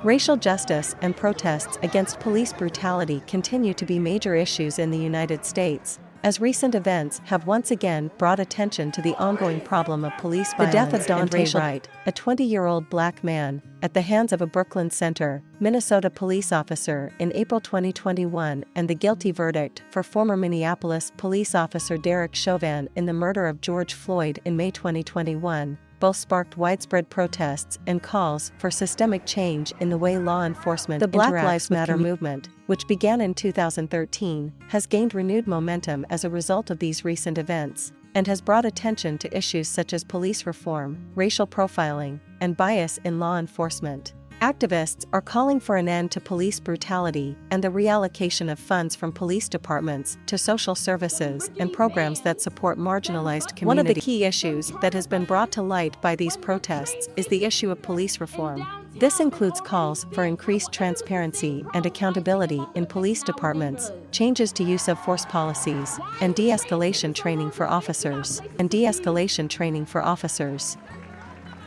Racial justice and protests against police brutality continue to be major issues in the United States, as recent events have once again brought attention to the ongoing problem of police violence. The death of Daunte Wright, a 20-year-old black man, at the hands of a Brooklyn Center, Minnesota police officer in April 2021, and the guilty verdict for former Minneapolis police officer Derek Chauvin in the murder of George Floyd in May 2021, both sparked widespread protests and calls for systemic change in the way law enforcement interacts. The Black Lives Matter movement, which began in 2013, has gained renewed momentum as a result of these recent events, and has brought attention to issues such as police reform, racial profiling, and bias in law enforcement. Activists are calling for an end to police brutality and the reallocation of funds from police departments to social services and programs that support marginalized communities. One of the key issues that has been brought to light by these protests is the issue of police reform. This includes calls for increased transparency and accountability in police departments, changes to use of force policies, and de-escalation training for officers.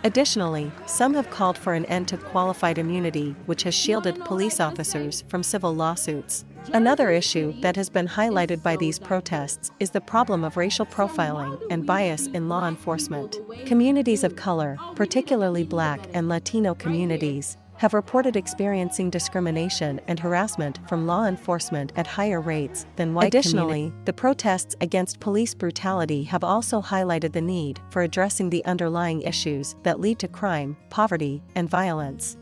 Additionally, some have called for an end to qualified immunity, which has shielded police officers from civil lawsuits. Another issue that has been highlighted by these protests is the problem of racial profiling and bias in law enforcement. Communities of color, particularly Black and Latino communities, have reported experiencing discrimination and harassment from law enforcement at higher rates than white communities. Additionally, the protests against police brutality have also highlighted the need for addressing the underlying issues that lead to crime, poverty, and violence.